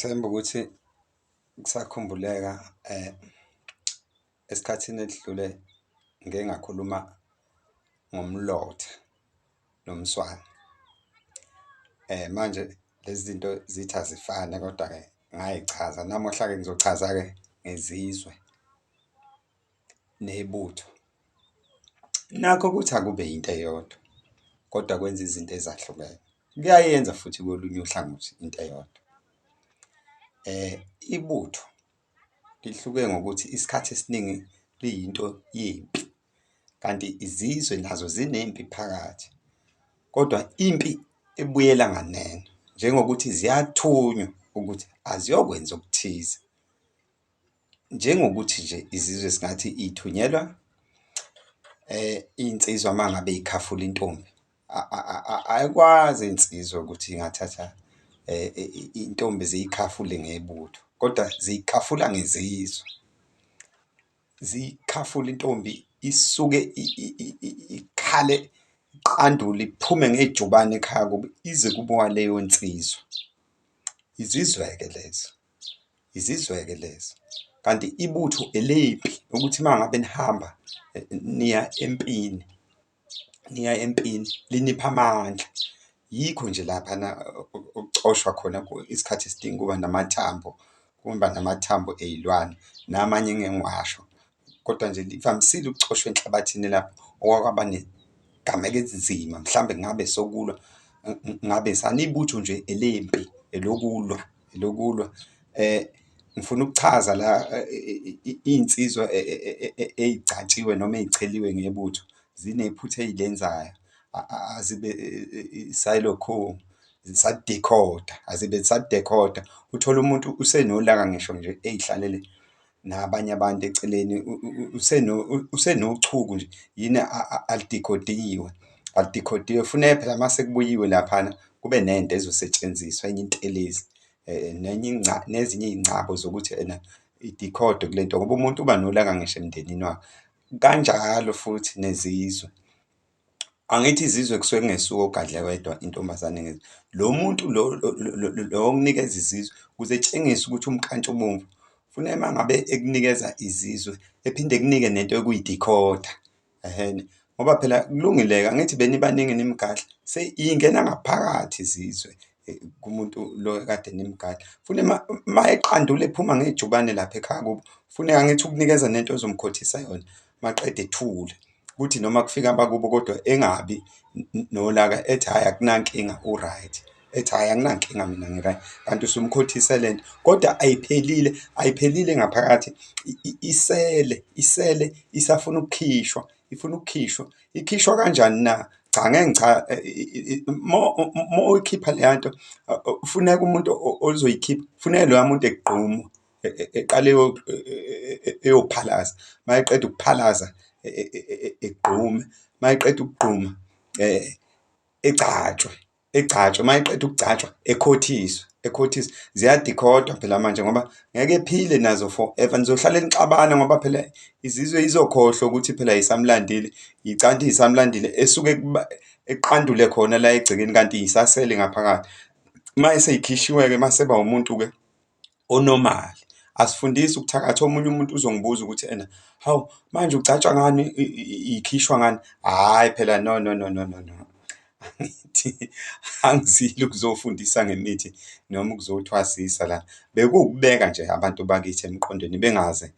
Ngithemba ukuthi kusakhumbuleka esikhathini edlule ngike ngakhuluma ngomlotha nomswane. Manje lezi zinto zithi azifane kodwa-ke ngayichaza. Namuhla-ke ngizochaza-ke ngezizwe nebutho. Nakho ukuthi akube yinto eyodwa kodwa kwenza izinto ezahlukene. Kuyayenza futhi kolunye uhlangothi into eyodwa. Ibutho lihluke ngokuthi isikhathi esiningi liyinto yempi, kanti izizwe nazo zinempi phakathi, kodwa impi ebuyela nganeno, njengokuthi ziyathunywa ukuthi aziyokwenza okuthize. Njengokuthi nje izizwe singathi ithunyelwa iy'nsizwa uma ngabe yikhafula intombi. Ayikwazi iy'nsizwa ukuthi ingathatha intombi ziyikhafule ngebutho, kodwa ziyikhafula ngezizwe. Ziyikhafula intombi isuke ikhale, iqandule, iphume ngejubane ekhaya kubo ize kubowa leyo nsizwa. Izizwe-ke lezo, izizwe-ke lezo. Kanti ibutho elempi ukuthi uma ngabe nihamba niya empini, niya empini linipha amandla. Yikho nje laphana okucoshwa khona isikhathi esiningi kuba namathambo, kuba namathambo ey'lwane namanye engeke ngiwasho. Kodwa nje livamisile ukucoshwa enhlabathini lapho okwakwaba negameko ezinzima, mhlambe ngabe sokulwa, ngabe ibutho nje elempi, elokulwa, elokulwa. Ngifuna ukuchaza la iy'nsizwa ey'gcatshiwe noma ey'cheliwe ngebutho zinephutha ey'lenzayo. Azibe isayilokho zisadikhoda, azibe zisadekhoda. Uthole umuntu usenolaka ngisho nje ey'hlalele nabanye abantu eceleni, usenochuku nje yini alidikhodiwe, alidikhodiwe. Funeke phela uma sekubuyiwe laphana kube nento ezosetshenziswa enye intelezi, nezinye iy'ngcabo zokuthi ena idikhodwe kule nto ngoba umuntu uba nolaka ngisho emndenini wakhe. Kanjalo futhi nezizwe. Angithi izizwe kusuke kungesuka ogadla wedwa intombazane lo muntu lo okunikeza izizwe ukuze etshengise ukuthi umkantshubomvu funeka uma ngabe ekunikeza izizwe ephinde ekunike nento ekuyidikhoda. Ehene, ngoba phela kulungile-ke angithi benibaningi nimgadla ingena ngaphakathi izizwe kumuntu lo ekade nimgadla. Funeka uma eqandule ephuma ngejubane lapha ekhaya kubo, funeka angithi ukunikeza nento ozomkhothisa yona maqeda ethule. Kuthi noma kufika abakubo kodwa engabi nolaka ethi hhayi akunankinga u-right, ethi hhayi anginankinga mina ngi-right, kanti usumkhothise le nto. Kodwa ayiphelile, ayiphelile ngaphakathi, isele isafuna ukukhishwa, ifuna ukukhishwa. Ikhishwa kanjani na? Cha, ngeke uma uyikhipha leya nto, funeka umuntu ozoyikhipha, funeka loya muntu egqume, eqale eyophalaza. Uma eqeda ukuphalaza egqume, uma eqeda ukugquma egcatshwe, egcatshwe, uma eqeda ukugcatshwa ekhothiswe, ekhothiswe. Ziyadikhodwa phela manje ngoba ngeke ephile nazo forever, nizohlale nixabana ngoba phela izizwe izokhohlwa ukuthi phela yisamlandile, yicanti yisamlandile esuke eqandule khona la egcekeni kanti yisasele ngaphakathi. Uma eseyikhishiwe-ke maseba umuntu-ke onomali, asifundise ukuthakatha. Omunye umuntu uzongibuza ukuthi ena, hawu manje ugcatshwa ngani, ikhishwa ngani? Hhayi phela no no no no no no. Angithi angizile ukuzofundisa ngemithi noma ukuzothwasisa la. Bekuwukubeka nje abantu bakithi emqondweni bengaze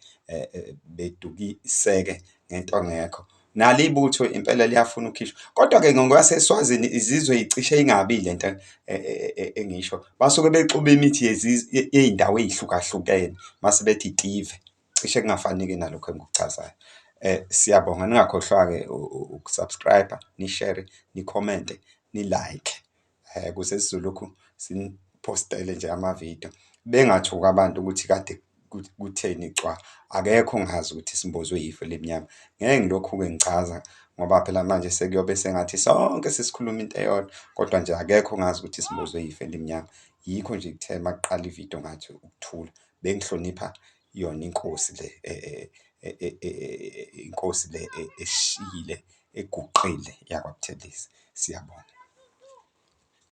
bedukiseke ngento engekho. Nalo ibutho impela liyafuna ukukhishwa. Kodwa-ke ngokwaseswazini izizwe y'cishe yingabi le nto engisho. Basuke bexuba imithi yey'ndawo ey'hlukahlukene mase bethi itive. Cishe kungafani-ke nalokho engikuchazayo. Siyabonga, ningakhohlwa-ke uku-subscribe-a, nishere, nikhomente, ni-like. Ukuze sizolokhu siniphostele nje amavidiyo. Bengathuki abantu ukuthi kade kutheni cwa. Akekho ongazi ukuthi simbozwe yifu elimnyama. Ngeke ngilokhu-ke ngichaza ngoba phela manje sekuyobe sengathi sonke sesikhuluma into eyodwa, kodwa nje akekho ongazi ukuthi simbozwe yifu elimnyama. Yikho nje kuthe uma kuqala ividiyo ngathi ukuthula. Bengihlonipha yona inkosi le inkosi le eshile eguqile yakwaButhelezi. Siyabonga.